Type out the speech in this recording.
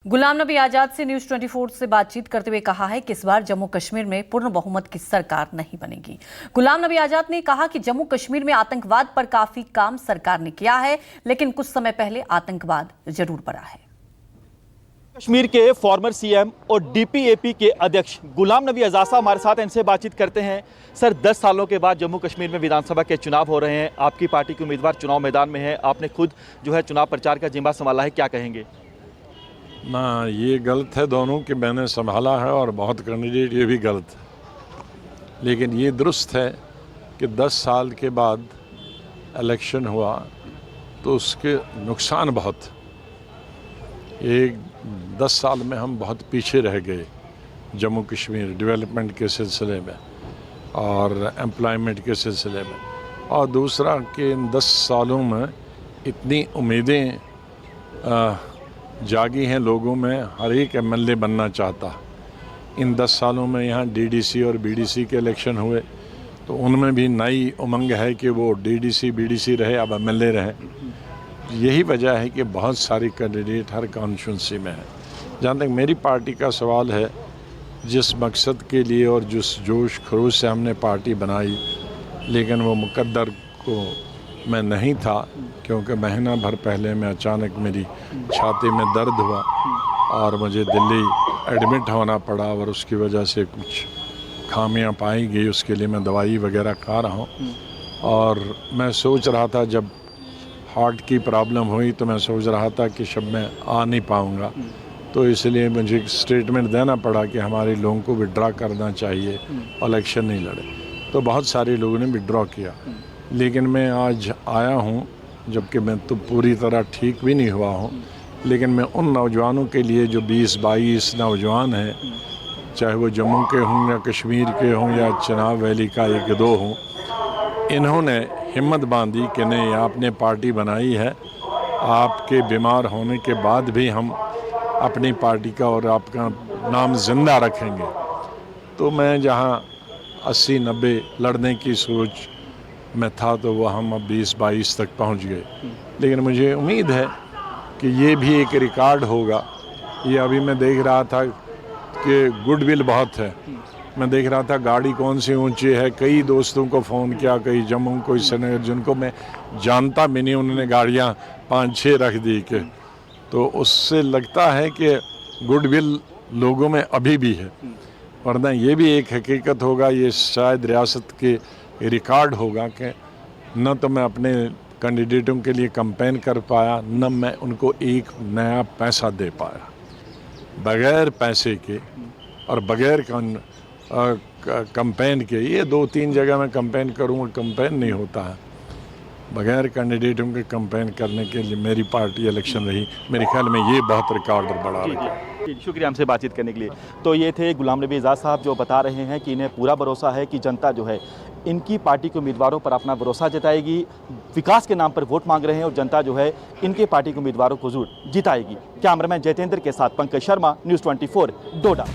गुलाम नबी आजाद से न्यूज 24 से बातचीत करते हुए कहा है कि इस बार जम्मू कश्मीर में पूर्ण बहुमत की सरकार नहीं बनेगी। गुलाम नबी आजाद ने कहा कि जम्मू कश्मीर में आतंकवाद पर काफी काम सरकार ने किया है, लेकिन कुछ समय पहले आतंकवाद जरूर बढ़ा है। कश्मीर के फॉर्मर सीएम और डीपीएपी के अध्यक्ष गुलाम नबी आजाद साहब हमारे साथ, इनसे बातचीत करते हैं। सर, 10 सालों के बाद जम्मू कश्मीर में विधानसभा के चुनाव हो रहे हैं, आपकी पार्टी के उम्मीदवार चुनाव मैदान में है, आपने खुद चुनाव प्रचार का जिम्मा संभाला है, क्या कहेंगे? ना, ये गलत है दोनों कि मैंने संभाला है और बहुत कैंडिडेट, ये भी गलत है। लेकिन ये दुरुस्त है कि 10 साल के बाद इलेक्शन हुआ तो उसके नुकसान बहुत। एक 10 साल में हम बहुत पीछे रह गए जम्मू कश्मीर डेवलपमेंट के सिलसिले में और एम्प्लॉयमेंट के सिलसिले में। और दूसरा कि इन 10 सालों में इतनी उम्मीदें जागी हैं लोगों में, हर एक एमएलए बनना चाहता। इन 10 सालों में यहाँ डीडीसी और बीडीसी के इलेक्शन हुए तो उनमें भी नई उमंग है कि वो डीडीसी बीडीसी रहे, अब एमएलए रहे। यही वजह है कि बहुत सारी कैंडिडेट हर कॉन्स्टिट्यूंसी में है। जहाँ तक मेरी पार्टी का सवाल है, जिस मकसद के लिए और जिस जोश खरोश से हमने पार्टी बनाई, लेकिन वो मुकद्दर को मैं नहीं था, क्योंकि महीना भर पहले मैं अचानक मेरी छाती में दर्द हुआ और मुझे दिल्ली एडमिट होना पड़ा और उसकी वजह से कुछ खामियां पाई गई। उसके लिए मैं दवाई वगैरह खा रहा हूं। और मैं सोच रहा था, जब हार्ट की प्रॉब्लम हुई तो मैं सोच रहा था कि शब मैं आ नहीं पाऊंगा, तो इसलिए मुझे एक स्टेटमेंट देना पड़ा कि हमारे लोगों को विड्रॉ करना चाहिए, इलेक्शन नहीं लड़े। तो बहुत सारे लोगों ने विड्रॉ किया। लेकिन मैं आज आया हूँ, जबकि मैं तो पूरी तरह ठीक भी नहीं हुआ हूँ, लेकिन मैं उन नौजवानों के लिए जो 20-22 नौजवान हैं, चाहे वो जम्मू के हों या कश्मीर के हों या चिनाब वैली का 1-2 हों, इन्होंने हिम्मत बांधी कि नहीं, आपने पार्टी बनाई है, आपके बीमार होने के बाद भी हम अपनी पार्टी का और आपका नाम जिंदा रखेंगे। तो मैं जहाँ 80-90 लड़ने की सोच में था, तो वो हम अब 20-22 तक पहुंच गए। लेकिन मुझे उम्मीद है कि ये भी एक रिकॉर्ड होगा। ये अभी मैं देख रहा था कि गुडविल बहुत है। मैं देख रहा था गाड़ी कौन सी ऊंची है। कई दोस्तों को फ़ोन किया, कई जम्मू, कोई श्रीनगर, जिनको मैं जानता भी नहीं, उन्होंने गाड़ियाँ 5-6 रख दी के। तो उससे लगता है कि गुडविल लोगों में अभी भी है। वरना ये भी एक हकीकत होगा, ये शायद रियासत के रिकॉर्ड होगा कि न तो मैं अपने कैंडिडेटों के लिए कैंपेन कर पाया, न मैं उनको एक नया पैसा दे पाया। बगैर पैसे के और बगैर कैंपेन के, ये 2-3 जगह मैं कैंपेन करूँगा, कैंपेन नहीं होता है। बगैर कैंडिडेटों के कैंपेन करने के लिए मेरी पार्टी इलेक्शन रही। मेरे ख्याल में ये बहुत रिकॉर्ड बढ़ा रही है। शुक्रिया हमसे बातचीत करने के लिए। तो ये थे गुलाम नबी आजाद साहब, जो बता रहे हैं कि इन्हें पूरा भरोसा है कि जनता इनकी पार्टी के उम्मीदवारों पर अपना भरोसा जताएगी, विकास के नाम पर वोट मांग रहे हैं और जनता इनके पार्टी के उम्मीदवारों को जरूर जिताएगी। कैमरामैन जयतेंद्र के साथ पंकज शर्मा, न्यूज़ 24, डोडा।